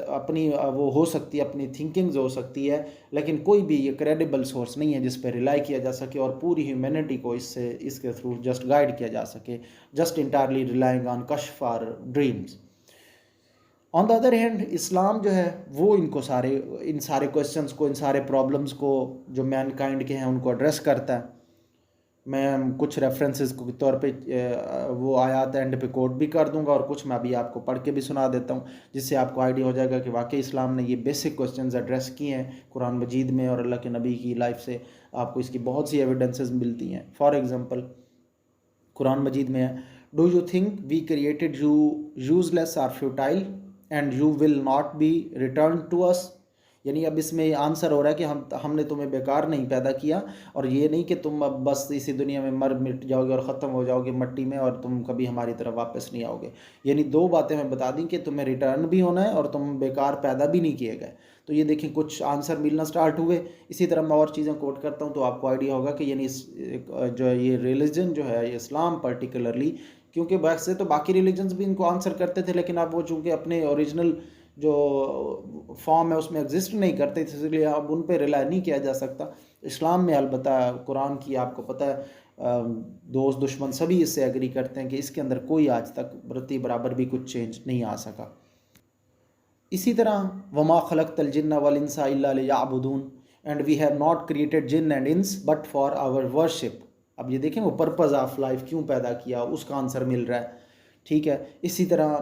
अपनी वो हो सकती है, अपनी थिंकिंग्स हो सकती है, लेकिन कोई भी ये क्रेडिबल सोर्स नहीं है जिस पर रिलाई किया जा सके और पूरी ह्यूमैनिटी को इसके थ्रू जस्ट गाइड किया जा सके, जस्ट इंटायरली रिलाइंग ऑन कश्फ और dreams. On the other hand Islam जो है वो इन सारे क्वेश्चंस को, इन सारे प्रॉब्लम्स को जो मैनकाइंड के हैं उनको एड्रेस करता है। मैं कुछ रेफरेंसेस के तौर पे वो आयात एंड पे कोट भी कर दूंगा और कुछ मैं अभी आपको पढ़ के भी सुना देता हूँ, जिससे आपको आइडिया हो जाएगा कि वाकई इस्लाम ने ये बेसिक क्वेश्चंस एड्रेस किए हैं कुरान मजीद में, और अल्लाह के नबी की लाइफ से आपको इसकी बहुत सी एविडेंसेस मिलती हैं। फॉर एग्ज़ाम्पल कुरान मजीद में है, do you think we created you useless or futile and you will not be return to us. यानी अब इसमें आंसर हो रहा है कि हमने तुम्हें बेकार नहीं पैदा किया, और ये नहीं कि तुम अब बस इसी दुनिया में मर मिट जाओगे और ख़त्म हो जाओगे मट्टी में और तुम कभी हमारी तरफ वापस नहीं आओगे। यानी दो बातें मैं बता दी कि तुम्हें रिटर्न भी होना है और तुम बेकार पैदा भी नहीं किए गए। तो ये देखिए कुछ आंसर मिलना स्टार्ट हुए। इसी तरह मैं और चीज़ें कोट करता हूँ तो आपको आइडिया होगा कि यानी जो है ये रिलीजन जो है, इस्लाम पर्टिकुलरली, क्योंकि वैसे तो बाकी रिलीजन्स भी इनको आंसर करते थे, लेकिन अब वो चूँकि अपने ओरिजिनल जो फॉर्म है उसमें एग्जिस्ट नहीं करते थे, इसलिए अब उन पर रिलाई नहीं किया जा सकता। इस्लाम में अलबत्ता कुरान की आपको पता है दोस्त दुश्मन सभी इससे एग्री करते हैं कि इसके अंदर कोई आज तक रत्ती बराबर भी कुछ चेंज नहीं आ सका। इसी तरह वमा खलक़तल जिन्ना वल इंसा इल्ला लियअबुदून, and we have not created jinn and इंस बट फॉर आवर वर्शिप। अब ये देखें वो पर्पज़ ऑफ लाइफ क्यों पैदा किया, उसका आंसर मिल रहा है। ठीक है, इसी तरह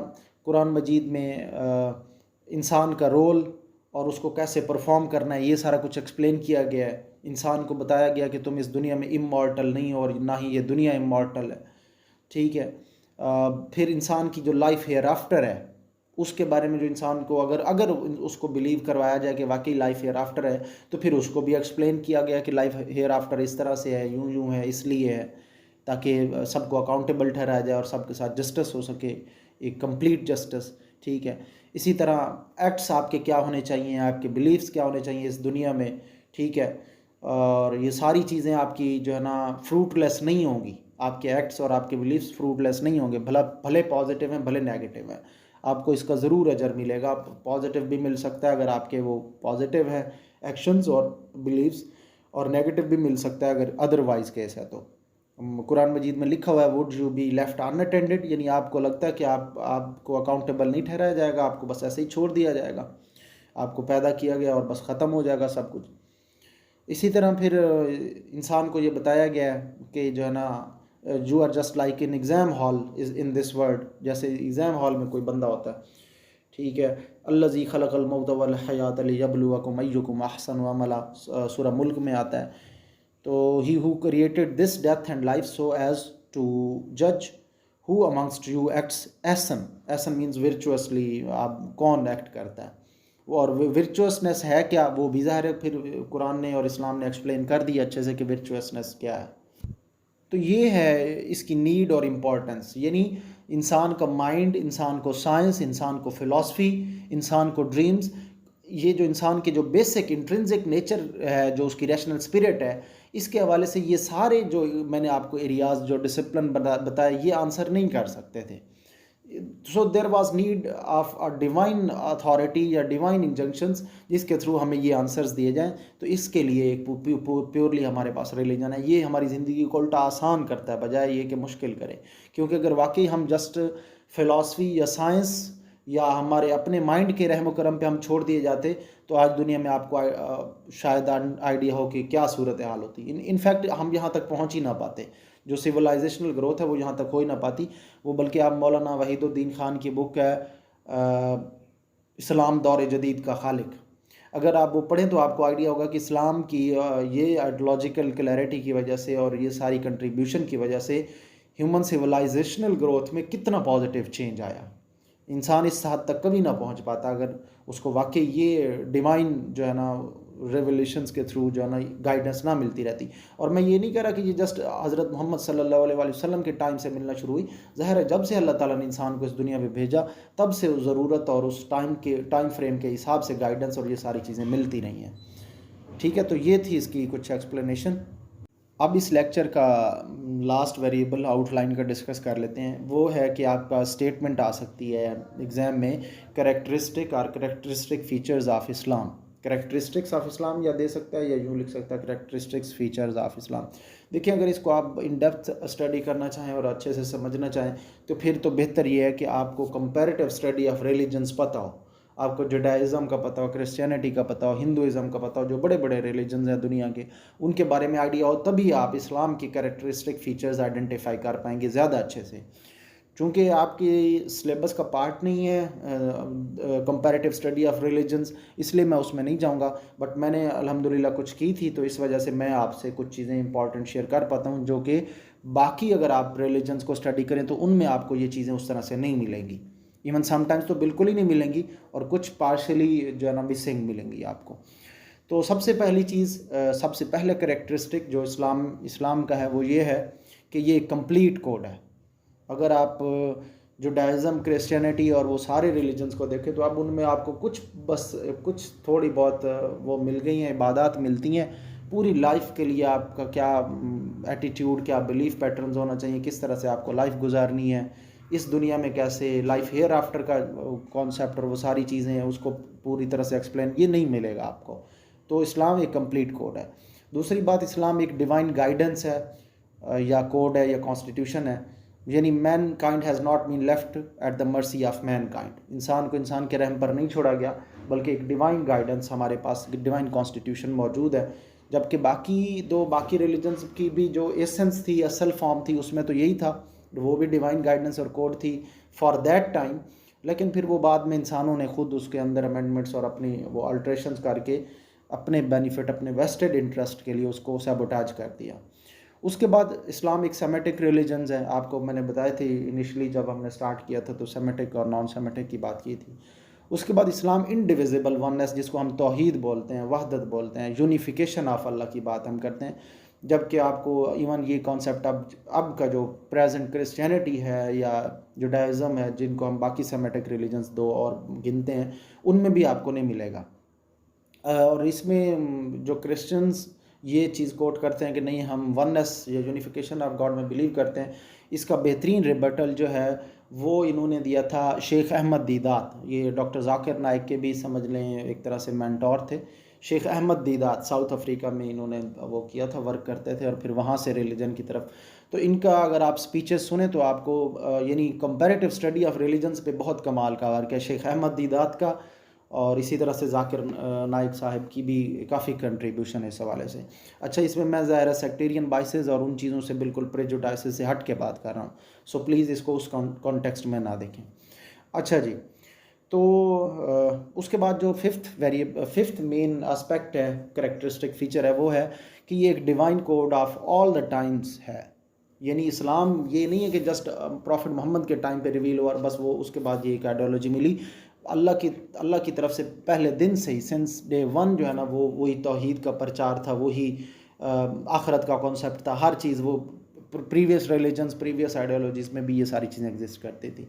कुरान मजीद में इंसान का रोल और उसको कैसे परफॉर्म करना है ये सारा कुछ एक्सप्लेन किया गया है। इंसान को बताया गया कि तुम इस दुनिया में इमॉर्टल नहीं हो और ना ही ये दुनिया इमॉर्टल है। ठीक है, फिर इंसान की जो लाइफ हेयर आफ्टर है उसके बारे में जो इंसान को अगर अगर उसको बिलीव करवाया जाए कि वाकई लाइफ हेयर आफ्टर है, तो फिर उसको भी एक्सप्लेन किया गया कि लाइफ हेयर आफ्टर इस तरह से है, यूं यूं है, इसलिए है ताकि सबको अकाउंटेबल ठहराया जाए और सबके साथ जस्टिस हो सके, एक कंप्लीट जस्टिस। ठीक है, इसी तरह एक्ट्स आपके क्या होने चाहिए, आपके बिलीव्स क्या होने चाहिए इस दुनिया में। ठीक है, और ये सारी चीज़ें आपकी जो है ना फ्रूटलेस नहीं होंगी, आपके एक्ट्स और आपके बिलीव्स फ्रूटलेस नहीं होंगे, भले पॉजिटिव हैं भले नेगेटिव हैं, आपको इसका ज़रूर अजर मिलेगा। पॉजिटिव भी मिल सकता है अगर आपके वो पॉजिटिव है एक्शंस और बिलीव्स, और नेगेटिव भी मिल सकता है अगर अदरवाइज़ केस है। तो कुरान मजीद में लिखा हुआ है would you be left unattended, यानी आपको लगता है कि आपको अकाउंटेबल नहीं ठहराया जाएगा, आपको बस ऐसे ही छोड़ दिया जाएगा, आपको पैदा किया गया और बस ख़त्म हो जाएगा सब कुछ। इसी तरह फिर इंसान को ये बताया गया है कि जो है ना you are just like in exam hall is in this world, जैसे एग्ज़ाम हॉल में कोई बंदा होता है। ठीक है, अल्लज़ी खलक़ल मौत वल हयात लियब्लुवकुम अय्युकुम अहसनु अमला, सूरह मुल्क में आता है। तो he who created this death and life so as to जज हु अमंगस्ट यू एक्ट्स एहसन। एहसन मीन्स वर्चुअसली, आप कौन एक्ट करता है, और वर्चुअसनेस है क्या, वो भी ज़ाहिर है फिर कुरान ने और इस्लाम ने एक्सप्लेन कर दिया अच्छे से कि वर्चुअसनेस क्या है। तो ये है इसकी नीड और इम्पोर्टेंस, यानी इंसान का माइंड, इंसान को साइंस, इंसान को फ़िलासफ़ी, इंसान को ड्रीम्स, ये जो इंसान के जो बेसिक इंट्रिंसिक नेचर है, जो उसकी रैशनल स्पिरिट है, इसके हवाले से ये सारे जो मैंने आपको एरियाज़ जो डिसिप्लिन बताया ये आंसर नहीं कर सकते थे। So there was need of a divine authority या डिवाइन इंजंक्शंस जिसके थ्रू हमें ये आंसर्स दिए जाएं। तो इसके लिए एक प्योरली हमारे पास रिलीजन है, ये हमारी ज़िंदगी को उल्टा आसान करता है बजाय ये कि मुश्किल करे। क्योंकि अगर वाकई हम जस्ट फ़िलासफ़ी या साइंस या हमारे अपने माइंड के रहम करम पे हम छोड़ दिए जाते तो आज दुनिया में आपको शायद आइडिया हो कि क्या सूरत हाल होती। इनफैक्ट हम यहाँ तक पहुँच ही ना पाते, जो सिविलाइजेशनल ग्रोथ है वो यहाँ तक हो ही ना पाती। वो बल्कि आप मौलाना वहीदुद्दीन खान की बुक है इस्लाम दौर जदीद का खालिक, अगर आप वो पढ़ें तो आपको आइडिया होगा कि इस्लाम की ये आइडियोलॉजिकल क्लैरिटी की वजह से और ये सारी कंट्रीब्यूशन की वजह से ह्यूमन सिविलाइजेशनल ग्रोथ में कितना पॉजिटिव चेंज आया। इंसान इस हद तक कभी ना पहुंच पाता अगर उसको वाकई ये डिवाइन जो है ना रेवलेशंस के थ्रू जो है ना गाइडेंस ना मिलती रहती। और मैं ये नहीं कह रहा कि ये जस्ट हज़रत मोहम्मद सल्लल्लाहु अलैहि वसल्लम के टाइम से मिलना शुरू हुई, ज़ाहिर है जब से अल्लाह ताला ने इंसान को इस दुनिया में भेजा तब से उस ज़रूरत और उस टाइम फ्रेम के हिसाब से गाइडेंस और ये सारी चीज़ें मिलती रही हैं। ठीक है, तो ये थी इसकी कुछ एक्सप्लेनेशन। अब इस लेक्चर का लास्ट वेरिएबल आउटलाइन का डिस्कस कर लेते हैं। वो है कि आपका स्टेटमेंट आ सकती है एग्ज़ाम में, characteristic features of Islam, characteristics of Islam या दे सकता है, या यूँ लिख सकता है करेक्टरिस्टिक्स फीचर्स ऑफ इस्लाम। देखिए, अगर इसको आप इन डेप्थ स्टडी करना चाहें और अच्छे से समझना चाहें तो फिर तो बेहतर ये है कि आपको कंपैरेटिव स्टडी ऑफ रिलीजन्स पता हो, आपको जुडाइज़म का पता हो, क्रिश्चियनिटी का पता हो, हिंदुइज़म का पता हो, जो बड़े बड़े रिलीजन्स हैं दुनिया के, उनके बारे में आइडिया हो, तभी आप इस्लाम की कैरेक्टरिस्टिक फ़ीचर्स आइडेंटिफाई कर पाएंगे ज़्यादा अच्छे से। चूँकि आपकी सिलेबस का पार्ट नहीं है कंपैरेटिव स्टडी ऑफ रिलीजन्स, इसलिए मैं उसमें नहीं जाऊँगा, बट मैंने अल्हम्दुलिल्लाह कुछ की थी, तो इस वजह से मैं आपसे कुछ चीज़ें इंपॉर्टेंट शेयर कर पाता हूँ, जो कि बाकी अगर आप रिलीजन्स को स्टडी करें तो उनमें आपको ये चीज़ें उस तरह से नहीं मिलेंगी। इवन समटाइम्स तो बिल्कुल ही नहीं मिलेंगी, और कुछ पार्शली जो है ना मिसिंग मिलेंगी आपको। तो सबसे पहली चीज़, सबसे पहले करेक्टरिस्टिक जो इस्लाम का है वो ये है कि ये कंप्लीट कोड है। अगर आप जुडाइज़म, क्रिश्चियनिटी और वो सारे रिलीजन्स को देखें तो अब उनमें आपको कुछ थोड़ी बहुत वो मिल गई हैं, इबादत मिलती हैं। पूरी लाइफ के लिए आपका क्या एटीट्यूड, क्या बिलीफ पैटर्न्स होना चाहिए, किस तरह से आपको लाइफ गुजारनी है, इस दुनिया में कैसे लाइफ हेयर आफ्टर का कॉन्सेप्ट और वो सारी चीज़ें हैं, उसको पूरी तरह से एक्सप्लेन ये नहीं मिलेगा आपको। तो इस्लाम एक कंप्लीट कोड है। दूसरी बात, इस्लाम एक डिवाइन गाइडेंस है या कोड है या कॉन्स्टिट्यूशन है, यानी mankind has not been left at the mercy of mankind. इंसान को इंसान के रहम पर नहीं छोड़ा गया, बल्कि एक डिवाइन गाइडेंस हमारे पास, डिवाइन कॉन्स्टिट्यूशन मौजूद है। जबकि बाकी रिलीजन्स की भी जो एसेंस थी, असल फॉर्म थी, उसमें तो यही था, वो भी डिवाइन गाइडेंस और कोड थी फॉर दैट टाइम। लेकिन फिर वो बाद में इंसानों ने खुद उसके अंदर अमेंडमेंट्स और अपनी वो अल्ट्रेशंस करके अपने बेनिफिट, अपने वेस्टेड इंटरेस्ट के लिए उसको सैबोटाज कर दिया। उसके बाद इस्लाम एक सेमेटिक रिलीजन्स है। आपको मैंने बताए थे इनिशियली जब हमने स्टार्ट किया था तो सेमेटिक और नॉन सेमेटिक की बात की थी। उसके बाद इस्लाम इंडिविजिबल वननेस, जिसको हम तौहीद बोलते हैं, वहदत बोलते हैं, यूनिफिकेशन ऑफ अल्लाह की बात हम करते हैं। जबकि आपको इवन ये कॉन्सेप्ट अब का जो प्रेजेंट क्रिश्चियनिटी है या जुडाइज़म है, जिनको हम बाकी सेमेटिक रिलीजन्स दो और गिनते हैं, उनमें भी आपको नहीं मिलेगा। और इसमें जो क्रिश्चियंस ये चीज़ कोट करते हैं कि नहीं, हम वननेस या यूनिफिकेशन ऑफ गॉड में बिलीव करते हैं, इसका बेहतरीन रिबटल जो है वो इन्होंने दिया था शेख अहमद दीदात। ये डॉक्टर जाकिर नाइक के भी समझ लें एक तरह से मेंटोर थे। शेख अहमद दीदात साउथ अफ्रीका में इन्होंने वो किया था, वर्क करते थे, और फिर वहाँ से रिलीजन की तरफ। तो इनका अगर आप स्पीचेस सुने तो आपको यानी कंपैरेटिव स्टडी ऑफ रिलीजन्स पे बहुत कमाल का वर्क है शेख अहमद दीदात का, और इसी तरह से जाकिर नाइक साहब की भी काफ़ी कंट्रीब्यूशन है इस हवाले से। अच्छा, इसमें मैं ज़ाहिर सेक्टेरियन बाइसेस और उन चीज़ों से बिल्कुल प्रेजुडाइसेस से हट के बात कर रहा हूँ, सो प्लीज़ इसको उस कॉन्टेक्स्ट में ना देखें। अच्छा जी, तो उसके बाद जो फिफ्थ मेन एस्पेक्ट है, करेक्टरिस्टिक फीचर है, वो है कि ये एक divine code of all the times है। यानी इस्लाम ये नहीं है कि जस्ट प्रॉफिट मोहम्मद के टाइम पे रिवील हुआ और बस वो उसके बाद ये एक आइडियोलॉजी मिली। अल्लाह की तरफ से पहले दिन से ही, सिंस डे वन जो है ना, वो वही तौहीद का प्रचार था, वही आखरत का कॉन्सेप्ट था, हर चीज़ वो प्रीवियस रिलीजन्स, प्रीवियस आइडियोलॉजीज़ में भी ये सारी चीज़ें एग्जिस्ट करती थी।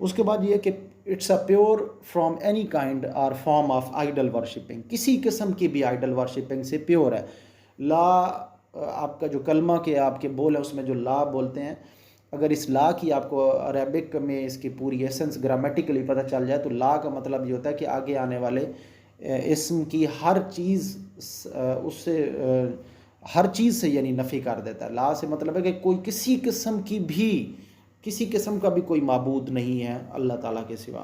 उसके बाद ये कि it's a pure from any kind और फॉर्म ऑफ आइडल वर्शिपिंग, किसी किस्म की भी आइडल वर्शिपिंग से प्योर है। ला आपका जो कलमा के आपके बोल है उसमें जो ला बोलते हैं, अगर इस ला की आपको अरेबिक में इसकी पूरी एसेंस ग्रामेटिकली पता चल जाए तो ला का मतलब ये होता है कि आगे आने वाले इस्म की हर चीज़ उससे हर चीज़ से यानी नफ़ी कर देता है। ला से मतलब है कि कोई किसी किस्म का भी कोई माबूद नहीं है अल्लाह ताला के सिवा।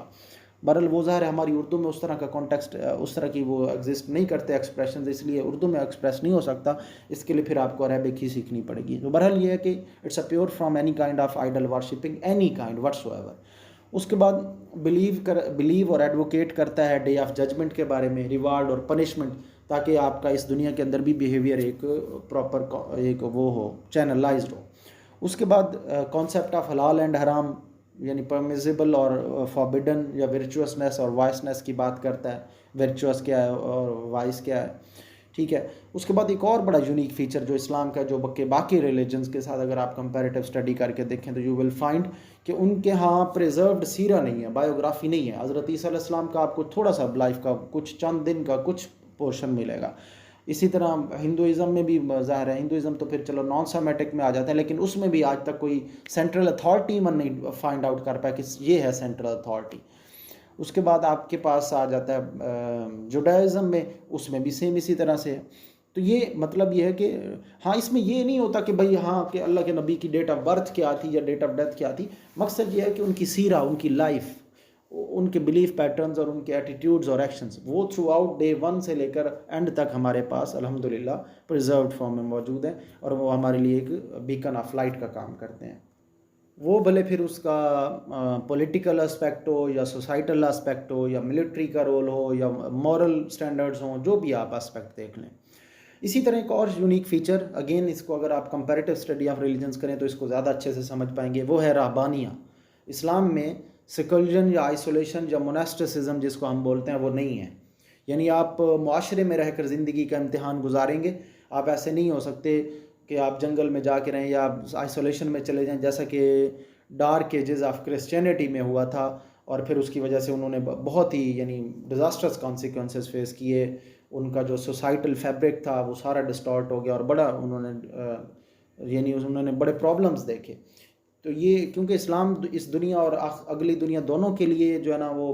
बहरहाल वो ज़ाहिर है हमारी उर्दू में उस तरह का कॉन्टेक्स्ट, उस तरह की वो एग्जिस्ट नहीं करते एक्सप्रेशन, इसलिए उर्दू में एक्सप्रेस नहीं हो सकता। इसके लिए फिर आपको अरेबिक ही सीखनी पड़ेगी। तो बहरहाल ये है कि it's a pure from any kind of idol worshipping, any kind whatsoever. उसके बाद बिलीव और एडवोकेट करता है डे ऑफ जजमेंट के बारे में, रिवार्ड और पनिशमेंट, ताकि आपका इस दुनिया के अंदर भी बिहेवियर एक प्रॉपर एक वो हो, चैनलाइज्ड हो। उसके बाद कॉन्सेप्ट ऑफ हलाल एंड हराम, यानी परमिजिबल और फॉरबिडन या वर्चुअसनेस और वाइसनेस की बात करता है। वर्चुअस क्या है और वाइस क्या है, ठीक है। उसके बाद एक और बड़ा यूनिक फीचर जो इस्लाम का, जो बाकी रिलीजन्स के साथ अगर आप कंपैरेटिव स्टडी करके देखें तो यू विल फाइंड कि उनके यहाँ प्रिजर्व्ड सीरा नहीं है, बायोग्राफी नहीं है। हज़रत ईसा अलैहिस्सलाम का आपको थोड़ा सा लाइफ का कुछ चंद दिन का कुछ पोर्शन मिलेगा। इसी तरह हिंदुइज़म में भी ज़ाहिर है, हिंदुइज़म तो फिर चलो नॉन सेमेटिक में आ जाता है, लेकिन उसमें भी आज तक कोई सेंट्रल अथॉरिटी मन नहीं फाइंड आउट कर पाया कि ये है सेंट्रल अथॉरिटी। उसके बाद आपके पास आ जाता है जुडाइज़म में, उसमें भी सेम इसी तरह से है। तो ये मतलब ये है कि हाँ, इसमें ये नहीं होता कि भाई हाँ कि अल्लाह के नबी की डेट ऑफ बर्थ क्या थी या डेट ऑफ डेथ क्या थी। मकसद ये है कि उनकी सीरा, उनकी लाइफ, उनके बिलीफ पैटर्न्स और उनके एटीट्यूड्स और एक्शंस वो थ्रू आउट डे वन से लेकर एंड तक हमारे पास अल्हम्दुलिल्लाह प्रिजर्व्ड फॉर्म में मौजूद हैं, और वो हमारे लिए एक बीकन ऑफ लाइट का काम करते हैं। वो भले फिर उसका पॉलिटिकल एस्पेक्ट हो या सोसाइटल एस्पेक्ट हो या मिलिट्री का रोल हो या मॉरल स्टैंडर्ड्स हों, जो भी आप एस्पेक्ट देख लें। इसी तरह एक और यूनिक फीचर, अगेन इसको अगर आप कंपैरेटिव स्टडी ऑफ रिलीजन्स करें तो इसको ज़्यादा अच्छे से समझ पाएंगे, वो है रहबानिया। इस्लाम में सेकुलरिज्म या आइसोलेशन या मोनास्टिसिज्म जिसको हम बोलते हैं वो नहीं है। यानी आप मुआशरे में रहकर ज़िंदगी का इम्तिहान गुजारेंगे। आप ऐसे नहीं हो सकते कि आप जंगल में जाके रहें या आप आइसोलेशन में चले जाएं, जैसा कि डार्क एजेस ऑफ क्रिश्चियनिटी में हुआ था, और फिर उसकी वजह से उन्होंने बहुत ही यानी डिज़ास्टर्स कॉन्सिक्वेंसेस फेस किए। उनका जो सोसाइटल फैब्रिक था वो सारा डिस्टॉर्ट हो गया और बड़ा उन्होंने बड़े प्रॉब्लम्स देखे। तो ये क्योंकि इस्लाम इस दुनिया और अगली दुनिया दोनों के लिए जो है ना वो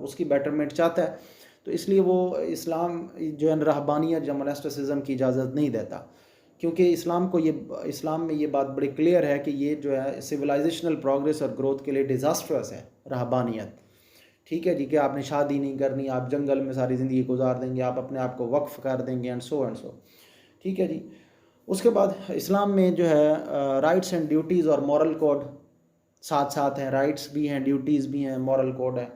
उसकी बेटरमेंट चाहता है, तो इसलिए वो इस्लाम जो है रहबानियत या मोनास्टिसिज्म की इजाज़त नहीं देता, क्योंकि इस्लाम में ये बात बड़ी क्लियर है कि ये जो है सिविलाइजेशनल प्रोग्रेस और ग्रोथ के लिए डिज़ास्ट्रस है रहबानियत। ठीक है जी, कि आपने शादी नहीं करनी, आप जंगल में सारी ज़िंदगी गुजार देंगे, आप अपने आप को वक्फ कर देंगे एंड सो। ठीक है जी। उसके बाद इस्लाम में जो है राइट्स एंड ड्यूटीज़ और मॉरल कोड साथ साथ हैं। राइट्स भी हैं, ड्यूटीज़ भी हैं, मॉरल कोड है।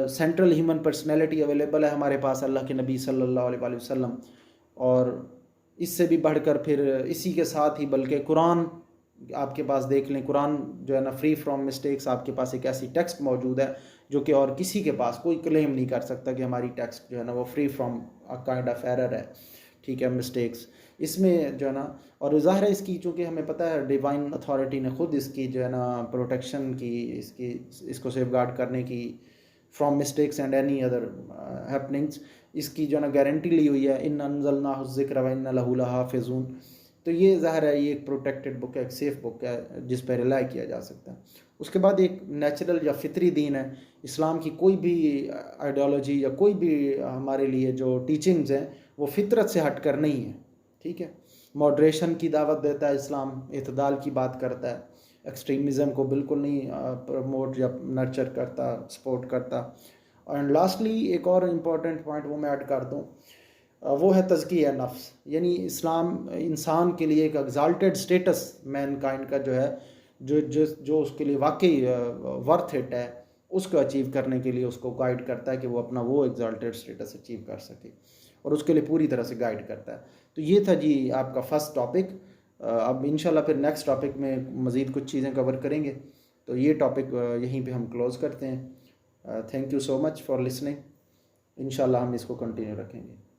सेंट्रल ह्यूमन पर्सनैलिटी अवेलेबल है हमारे पास अल्लाह के नबी सल्लल्लाहु अलैहि वसल्लम। और इससे भी बढ़कर फिर इसी के साथ ही बल्कि कुरान आपके पास देख लें, कुरान जो है ना फ्री फ्रॉम मिस्टेक्स, आपके पास एक ऐसी टेक्स्ट मौजूद है जो कि और किसी के पास कोई क्लेम नहीं कर सकता कि हमारी टेक्स्ट जो है ना वो free from a kind of error है। ठीक है, मिस्टेक्स इसमें जो है ना, और ज़ाहिर है इसकी चूँकि हमें पता है डिवाइन अथॉरिटी ने खुद इसकी जो है ना प्रोटेक्शन की, इसको सेफगार्ड करने की from mistakes and any other happenings, इसकी जो है ना गारंटी ली हुई है। इन अनज़लनाहु ज़िक्र व इन्ना लहू लहाफ़िज़ून। तो ये ज़ाहिर है ये एक प्रोटेक्टेड बुक है, एक सेफ़ बुक है जिस पर रिलाई किया जा सकता है। उसके बाद एक नेचुरल या फितरी दीन है। इस्लाम की कोई भी आइडियोलॉजी या कोई भी हमारे लिए जो टीचिंग्स हैं वो फितरत से हट कर नहीं है। ठीक है, मॉडरेशन की दावत देता है इस्लाम, इतदाल की बात करता है, एक्सट्रीमिज़म को बिल्कुल नहीं प्रमोट या नर्चर करता, सपोर्ट करता। एंड लास्टली एक और इम्पॉर्टेंट पॉइंट वो मैं ऐड कर दूँ, वो है तज़किया नफ्स। यानी इस्लाम इंसान के लिए एक एग्जाल्टेड स्टेटस मैन काइंड का जो है, जो उसके लिए वाकई वर्थ इट है, उसको अचीव करने के लिए उसको गाइड करता है कि वो अपना वो एग्जाल्टेड स्टेटस अचीव कर सके, और उसके लिए पूरी तरह से गाइड करता है। तो ये था जी आपका फर्स्ट टॉपिक। अब इंशाल्लाह फिर नेक्स्ट टॉपिक में मज़ीद कुछ चीज़ें कवर करेंगे। तो ये टॉपिक यहीं पे हम क्लोज़ करते हैं। Thank you so much for listening. इंशाल्लाह हम इसको कंटिन्यू रखेंगे।